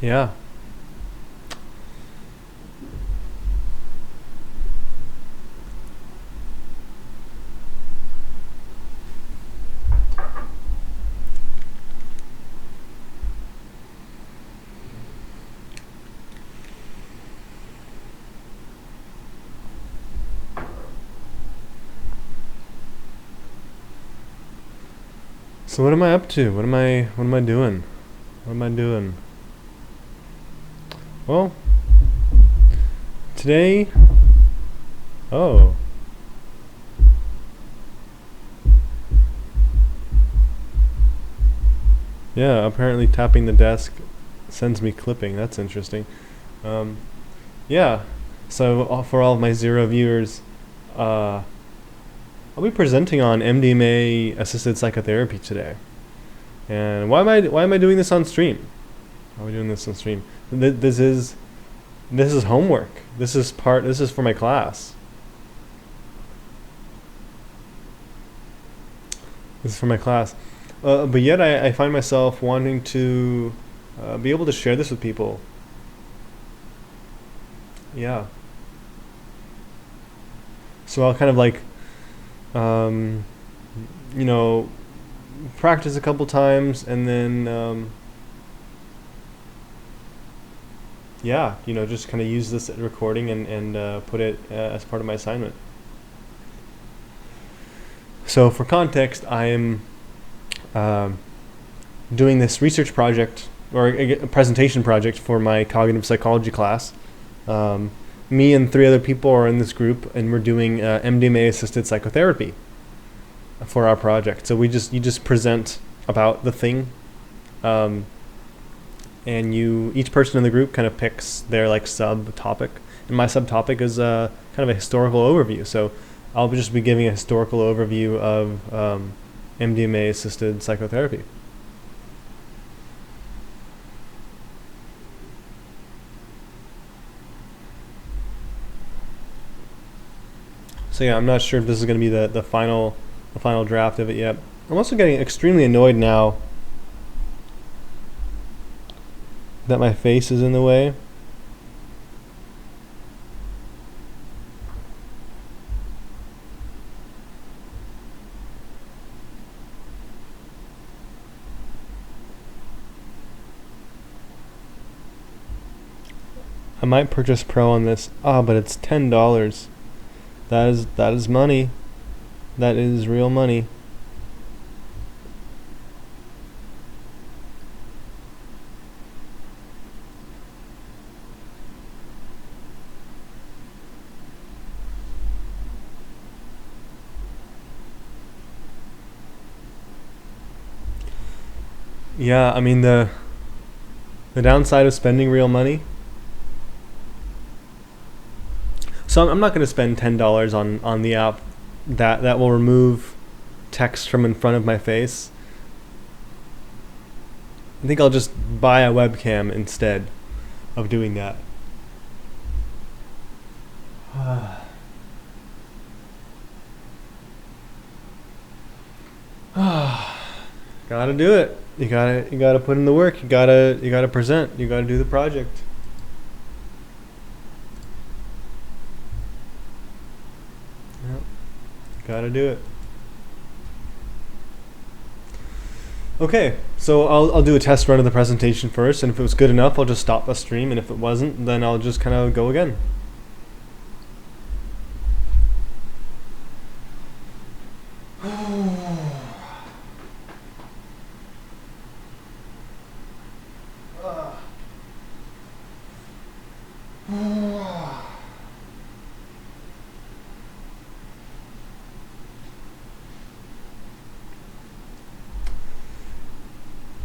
Yeah. So what am I up to? What am I doing? What am I doing? Well, today, oh, yeah, apparently tapping the desk sends me clipping. That's interesting. Um, yeah, so for all of my zero viewers, uh, I'll be presenting on mdma-assisted psychotherapy today. And why am I doing this on stream? Why are we doing this on stream? This is homework. This is for my class. This is for my class. But yet I find myself wanting to be able to share this with people. Yeah. So I'll kind of like, um, you know, practice a couple times and then, yeah, just kind of use this recording and put it as part of my assignment. So for context, I am um, doing this research project or a presentation project for my cognitive psychology class. Me and three other people are in this group, and we're doing mdma-assisted psychotherapy for our project. So you just present about the thing, um, and each person in the group kind of picks their like subtopic, and my subtopic is kind of a historical overview. So I'll just be giving a historical overview of mdma-assisted psychotherapy. So yeah, I'm not sure if this is going to be the final draft of it yet. I'm also getting extremely annoyed now that my face is in the way. I might purchase Pro on this. But it's $10. That is money. That is real money. Yeah, I mean the downside of spending real money. So I'm not going to spend $10 on the app that will remove text from in front of my face. I think I'll just buy a webcam instead of doing that. Gotta do it. You gotta put in the work. You gotta present. You gotta do the project. Yep. Gotta do it. Okay, so I'll do a test run of the presentation first, and if it was good enough, I'll just stop the stream, and if it wasn't, then I'll just kind of go again.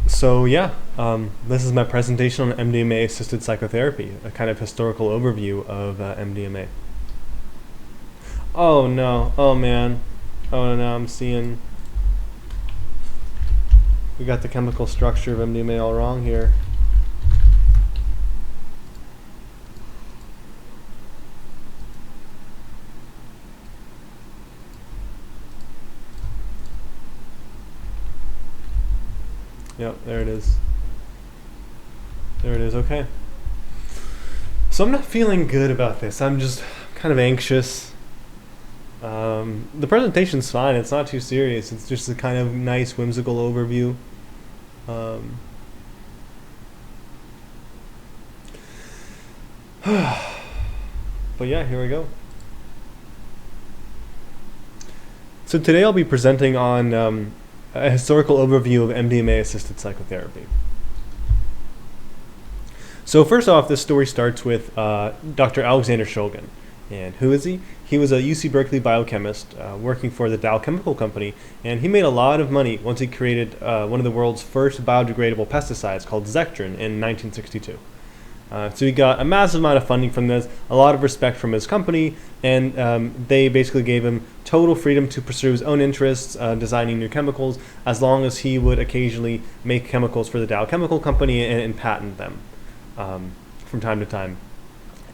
So yeah, this is my presentation on MDMA-assisted psychotherapy, a kind of historical overview of MDMA. Oh no, oh man, oh no, I'm seeing we got the chemical structure of MDMA all wrong here. Yep, there it is. There it is. Okay. So I'm not feeling good about this. I'm just kind of anxious. The presentation's fine. It's not too serious. It's just a kind of nice, whimsical overview. But yeah, here we go. So today I'll be presenting on a historical overview of mdma-assisted psychotherapy. So first off, this story starts with Dr. Alexander Shulgin. And who is he? He was a UC Berkeley biochemist working for the Dow Chemical Company, and he made a lot of money once he created one of the world's first biodegradable pesticides called Zectrin in 1962. So he got a massive amount of funding from this, a lot of respect from his company, and they basically gave him total freedom to pursue his own interests, designing new chemicals, as long as he would occasionally make chemicals for the Dow Chemical Company and patent them from time to time.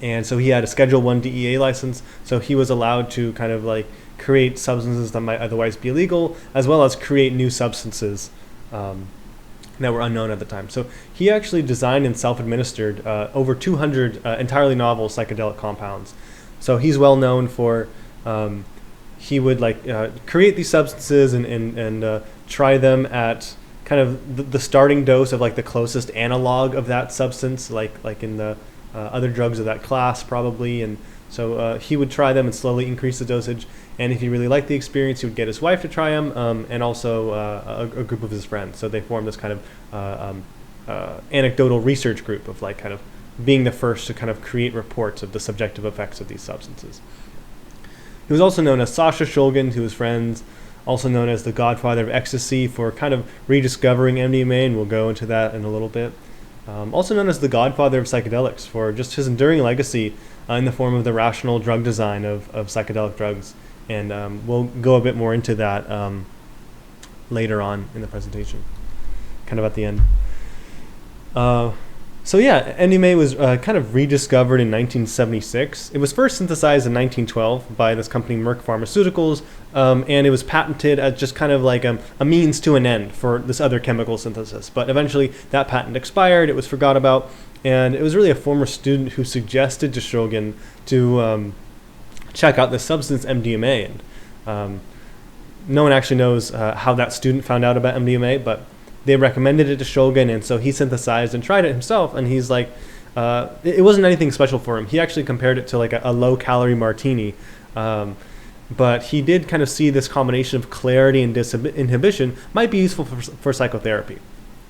And so he had a Schedule I DEA license, so he was allowed to kind of like create substances that might otherwise be illegal, as well as create new substances that were unknown at the time. So he actually designed and self-administered over 200 entirely novel psychedelic compounds. So he's well known for, he would create these substances and try them at kind of the starting dose of like the closest analog of that substance, like in the other drugs of that class probably. And so he would try them and slowly increase the dosage. And if he really liked the experience, he would get his wife to try them, and also a group of his friends. So they formed this kind of anecdotal research group of like kind of being the first to kind of create reports of the subjective effects of these substances. He was also known as Sasha Shulgin to his friends, also known as the godfather of ecstasy for kind of rediscovering MDMA, and we'll go into that in a little bit. Also known as the godfather of psychedelics for just his enduring legacy in the form of the rational drug design of psychedelic drugs. And we'll go a bit more into that later on in the presentation, kind of at the end. So yeah, MDMA was kind of rediscovered in 1976. It was first synthesized in 1912 by this company Merck Pharmaceuticals, and it was patented as just kind of like a means to an end for this other chemical synthesis. But eventually that patent expired, it was forgot about, and it was really a former student who suggested to Shulgin to check out this substance MDMA. And no one actually knows how that student found out about MDMA, but they recommended it to Shulgin, and so he synthesized and tried it himself, and he's like, it wasn't anything special for him. He actually compared it to like a low-calorie martini, but he did kind of see this combination of clarity and disinhibition might be useful for psychotherapy,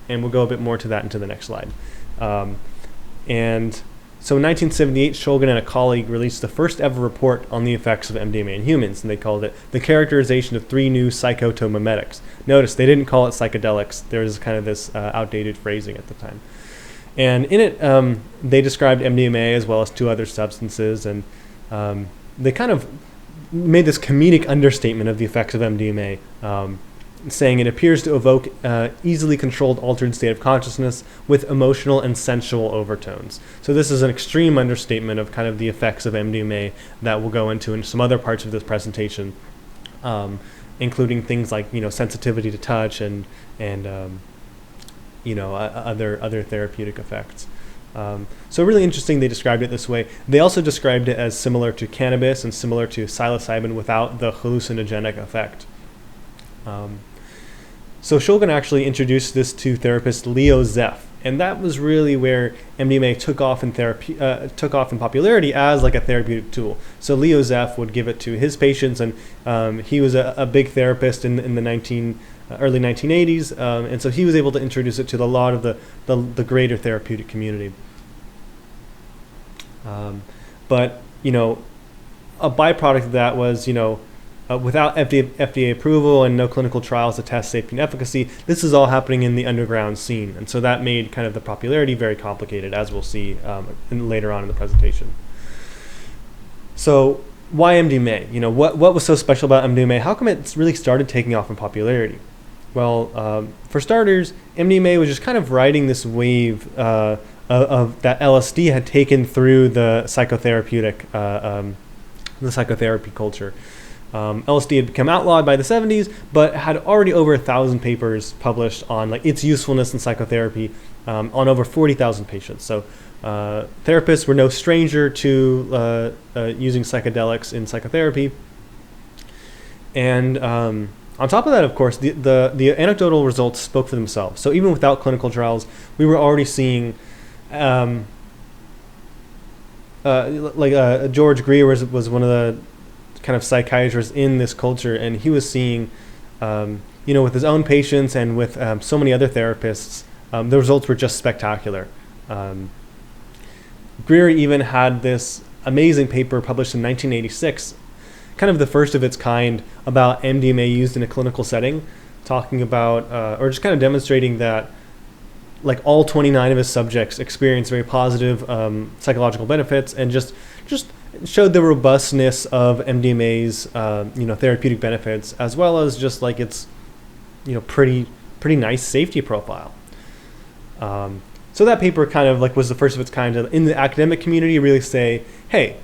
and we'll go a bit more to that into the next slide. And so in 1978, Shulgin and a colleague released the first ever report on the effects of MDMA in humans, and they called it The Characterization of 3 New Psychotomimetics. Notice they didn't call it psychedelics. There was kind of this outdated phrasing at the time. And in it, they described MDMA as well as 2 other substances, and they kind of made this comedic understatement of the effects of MDMA, saying it appears to evoke easily controlled altered state of consciousness with emotional and sensual overtones. So this is an extreme understatement of kind of the effects of MDMA that we'll go into in some other parts of this presentation, including things like sensitivity to touch and other therapeutic effects. So really interesting they described it this way. They also described it as similar to cannabis and similar to psilocybin without the hallucinogenic effect. So Shulgin actually introduced this to therapist Leo Zeff, and that was really where MDMA took off in popularity as like a therapeutic tool. So Leo Zeff would give it to his patients, and he was a big therapist in the early 1980s, and so he was able to introduce it to a lot of the greater therapeutic community. But a byproduct of that was without FDA approval and no clinical trials to test safety and efficacy, this is all happening in the underground scene. And so that made kind of the popularity very complicated, as we'll see later on in the presentation. So why MDMA? What was so special about MDMA? How come it really started taking off in popularity? Well, for starters, MDMA was just kind of riding this wave of that LSD had taken through the psychotherapy culture. LSD had become outlawed by the 70s, but had already over 1,000 papers published on like its usefulness in psychotherapy on over 40,000 patients. So therapists were no stranger to using psychedelics in psychotherapy. And on top of that, of course, the anecdotal results spoke for themselves. So even without clinical trials, we were already seeing, George Greer was one of the kind of psychiatrists in this culture, and he was seeing, with his own patients and with so many other therapists, the results were just spectacular. Greer even had this amazing paper published in 1986, kind of the first of its kind, about MDMA used in a clinical setting, talking about, or just kind of demonstrating that like all 29 of his subjects experienced very positive psychological benefits, and just showed the robustness of MDMA's therapeutic benefits, as well as just like its pretty nice safety profile. So that paper kind of like was the first of its kind in the academic community really say, hey,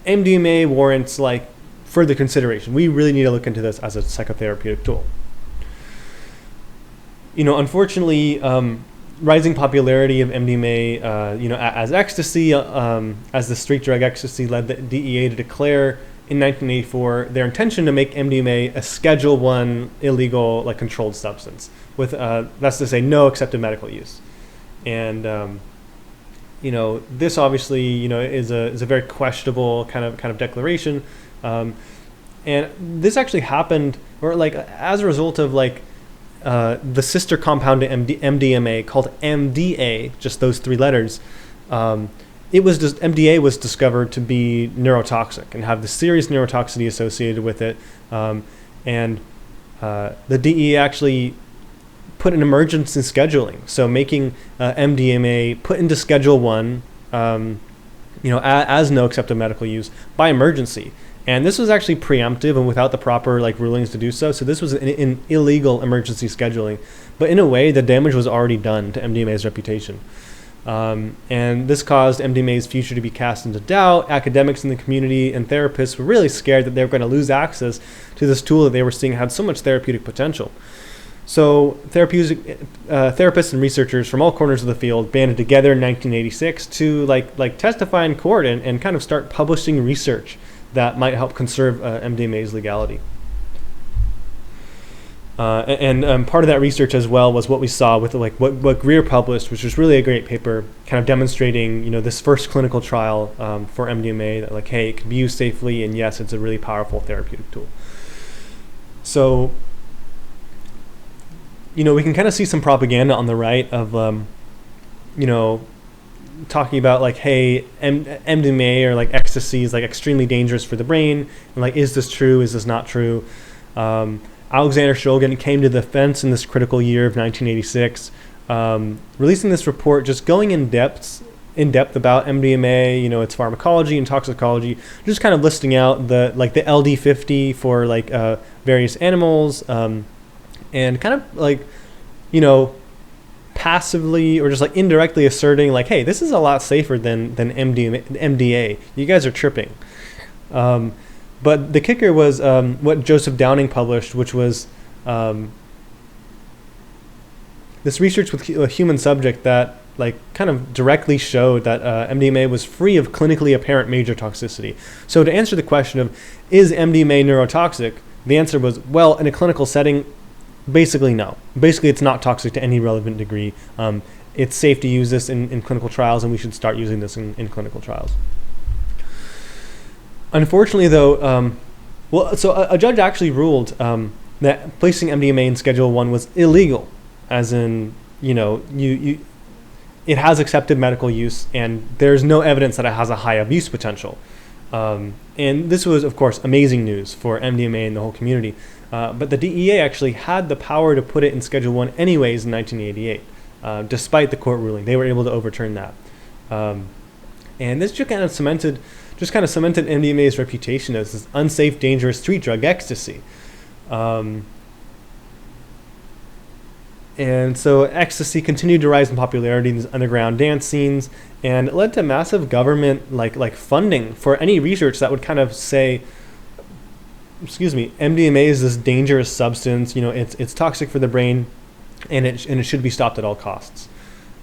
MDMA warrants like further consideration. We really need to look into this as a psychotherapeutic tool. Unfortunately, rising popularity of MDMA, as ecstasy, as the street drug ecstasy, led the DEA to declare in 1984 their intention to make MDMA a Schedule I illegal, like controlled substance, with that's to say no accepted medical use. And this obviously is a very questionable kind of declaration, and this actually happened, or like as a result of like the sister compound to MDMA called MDA, just those three letters. MDA was discovered to be neurotoxic and have the serious neurotoxicity associated with it, and the DEA actually put an emergency scheduling, so making MDMA put into Schedule I, as no accepted medical use by emergency. And this was actually preemptive and without the proper like rulings to do so. So this was an illegal emergency scheduling, but in a way, the damage was already done to MDMA's reputation. And this caused MDMA's future to be cast into doubt. Academics in the community and therapists were really scared that they were going to lose access to this tool that they were seeing had so much therapeutic potential. So therapists and researchers from all corners of the field banded together in 1986 to like testify in court and kind of start publishing research that might help conserve MDMA's legality. And part of that research as well was what we saw with like what Greer published, which was really a great paper, kind of demonstrating this first clinical trial for MDMA that like, hey, it can be used safely, and yes, it's a really powerful therapeutic tool. So we can kind of see some propaganda on the right of talking about like, hey, MDMA or like ecstasy is like extremely dangerous for the brain, and like, is this true? Is this not true? Alexander Shulgin came to the defense in this critical year of 1986, releasing this report, just going in depth about MDMA, its pharmacology and toxicology, just kind of listing out the LD50 for like various animals, and kind of like passively or just like indirectly asserting like, hey, this is a lot safer than MDA. You guys are tripping. But the kicker was what Joseph Downing published, which was this research with a human subject that like kind of directly showed that MDMA was free of clinically apparent major toxicity. So to answer the question of is MDMA neurotoxic, the answer was, well, in a clinical setting, basically no. Basically, it's not toxic to any relevant degree. It's safe to use this in clinical trials, and we should start using this in clinical trials. Unfortunately, though, a judge actually ruled that placing MDMA in Schedule I was illegal, as in, it has accepted medical use, and there's no evidence that it has a high abuse potential. And this was, of course, amazing news for MDMA and the whole community. But the DEA actually had the power to put it in Schedule I anyways in 1988, despite the court ruling. They were able to overturn that. And this just kind of cemented MDMA's reputation as this unsafe, dangerous street drug ecstasy. And so ecstasy continued to rise in popularity in these underground dance scenes, and it led to massive government like funding for any research that would kind of say, MDMA is this dangerous substance. It's toxic for the brain, and it should be stopped at all costs.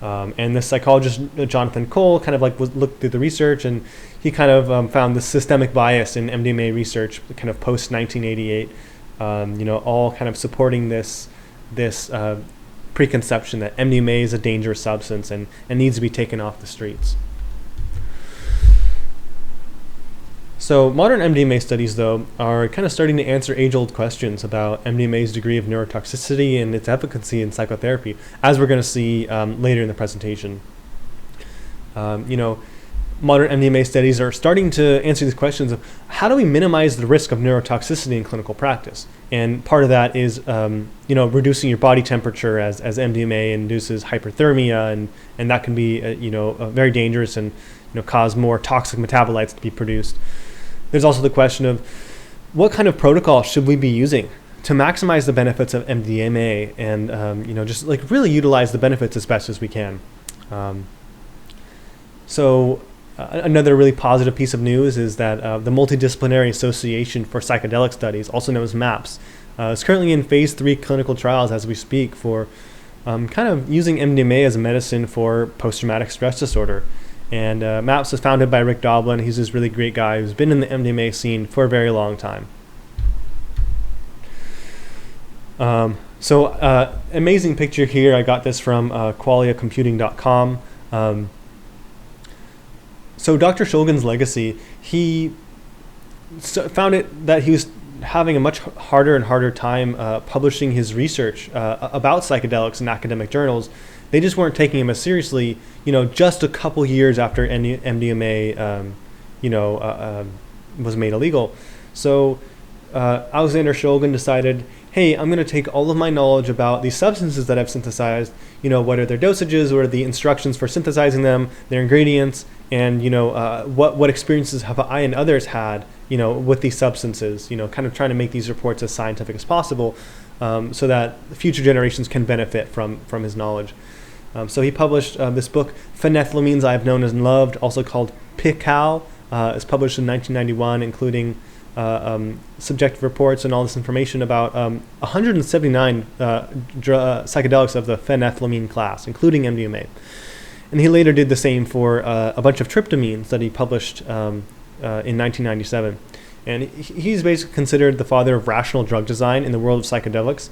And this psychologist, Jonathan Cole, kind of like looked through the research, and he kind of found this systemic bias in MDMA research, kind of post 1988. All kind of supporting this preconception that MDMA is a dangerous substance and needs to be taken off the streets. So modern MDMA studies, though, are kind of starting to answer age-old questions about MDMA's degree of neurotoxicity and its efficacy in psychotherapy, as we're going to see later in the presentation. Modern MDMA studies are starting to answer these questions of how do we minimize the risk of neurotoxicity in clinical practice? And part of that is, reducing your body temperature as MDMA induces hyperthermia, and that can be, very dangerous and, cause more toxic metabolites to be produced. There's also the question of what kind of protocol should we be using to maximize the benefits of MDMA and, just like really utilize the benefits as best as we can. Another really positive piece of news is that the Multidisciplinary Association for Psychedelic Studies, also known as MAPS, is currently in phase 3 clinical trials as we speak for kind of using MDMA as a medicine for post-traumatic stress disorder. And MAPS was founded by Rick Doblin. He's this really great guy who's been in the MDMA scene for a very long time. Amazing picture here. I got this from qualiacomputing.com. So Dr. Shulgins' legacy, he found it that he was having a much harder and harder time publishing his research about psychedelics in academic journals. They just weren't taking him as seriously, just a couple years after MDMA, was made illegal. So Alexander Shulgin decided, hey, I'm going to take all of my knowledge about these substances that I've synthesized, what are their dosages, what are the instructions for synthesizing them, their ingredients, and, what experiences have I and others had, with these substances, kind of trying to make these reports as scientific as possible so that future generations can benefit from his knowledge. So he published this book, Phenethylamines I've Known and Loved, also called PICAL. It's published in 1991, including subjective reports and all this information about 179 psychedelics of the phenethylamine class, including MDMA. And he later did the same for a bunch of tryptamines that he published in 1997. And he's basically considered the father of rational drug design in the world of psychedelics.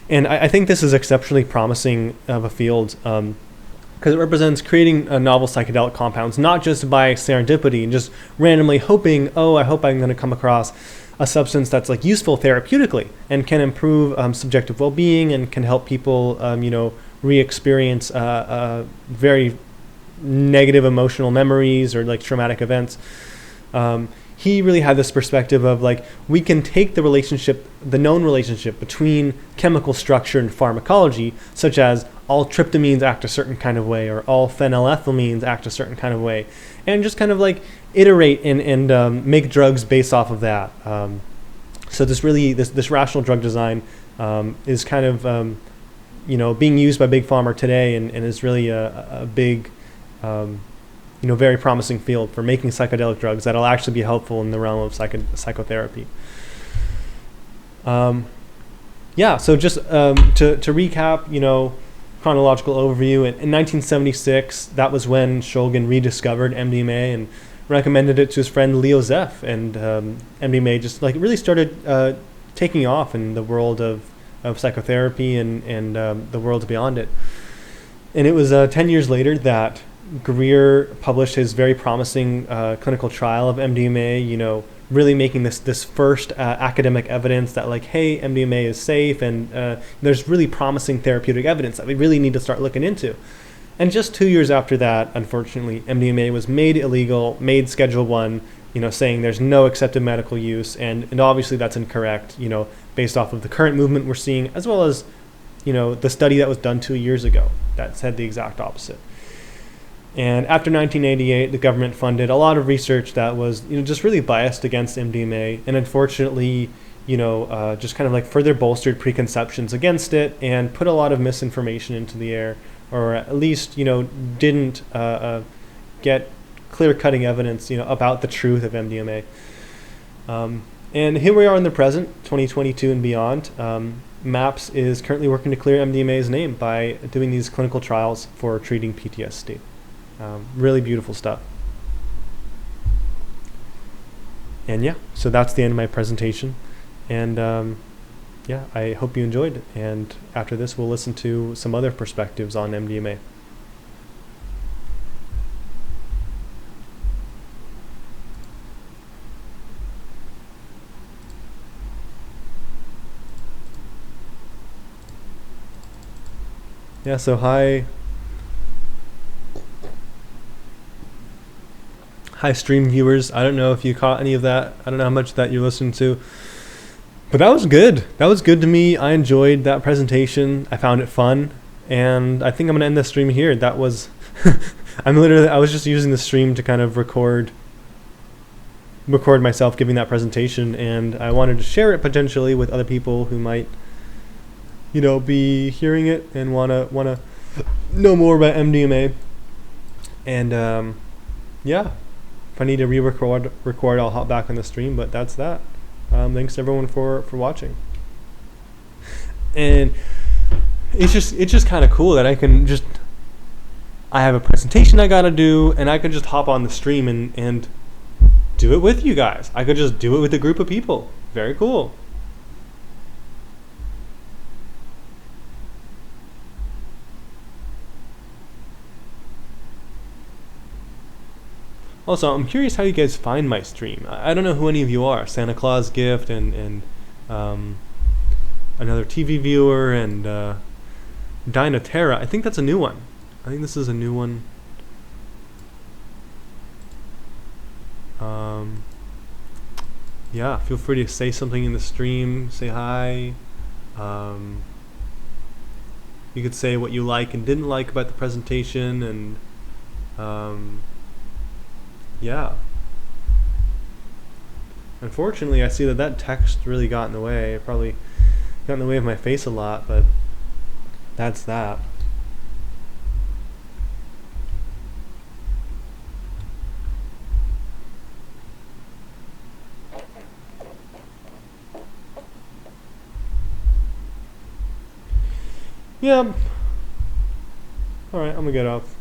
And I think this is exceptionally promising of a field because it represents creating novel psychedelic compounds, not just by serendipity and just randomly hoping, I hope I'm going to come across a substance that's like useful therapeutically and can improve subjective well-being and can help people, re-experience very negative emotional memories or like traumatic events. He really had this perspective of like, we can take the known relationship between chemical structure and pharmacology, such as all tryptamines act a certain kind of way or all phenylethylamines act a certain kind of way, and just kind of like iterate and make drugs based off of that. So this rational drug design is kind of being used by Big Pharma today and is really a big very promising field for making psychedelic drugs that'll actually be helpful in the realm of psychotherapy. So just to recap, chronological overview, in 1976, that was when Shulgin rediscovered MDMA and recommended it to his friend Leo Zeff, and MDMA just like really started taking off in the world of psychotherapy and the world beyond it. And it was 10 years later that Greer published his very promising clinical trial of MDMA, really making this first academic evidence that like, hey, MDMA is safe and there's really promising therapeutic evidence that we really need to start looking into. And just 2 years after that, unfortunately, MDMA was made illegal, made Schedule 1, saying there's no accepted medical use, and obviously that's incorrect, based off of the current movement we're seeing, as well as, the study that was done 2 years ago that said the exact opposite. And after 1988, the government funded a lot of research that was, just really biased against MDMA, and unfortunately, just kind of like further bolstered preconceptions against it and put a lot of misinformation into the air, or at least, didn't get clear-cutting evidence, about the truth of MDMA. And here we are in the present, 2022 and beyond. MAPS is currently working to clear MDMA's name by doing these clinical trials for treating PTSD. Really beautiful stuff. And yeah, so that's the end of my presentation. And yeah, I hope you enjoyed. And after this, we'll listen to some other perspectives on MDMA. Yeah, so hi stream viewers. I don't know if you caught any of that. I don't know how much that you listened to. But that was good. That was good to me. I enjoyed that presentation. I found it fun. And I think I'm going to end the stream here. That was I was just using the stream to kind of record myself giving that presentation, and I wanted to share it potentially with other people who might be hearing it and wanna know more about MDMA. And yeah, if I need to record, I'll hop back on the stream. But that's that. Thanks everyone for watching. And it's just kind of cool that I have a presentation I gotta do, and I could just hop on the stream and do it with you guys. I could just do it with a group of people. Very cool. Also, I'm curious how you guys find my stream. I don't know who any of you are. Santa Claus Gift and another TV viewer and Dynaterra. I think that's a new one. I think this is a new one. Yeah, feel free to say something in the stream. Say hi. You could say what you like and didn't like about the presentation, and yeah. Unfortunately, I see that text really got in the way. It probably got in the way of my face a lot, but that's that. Yeah. Alright, I'm gonna get off.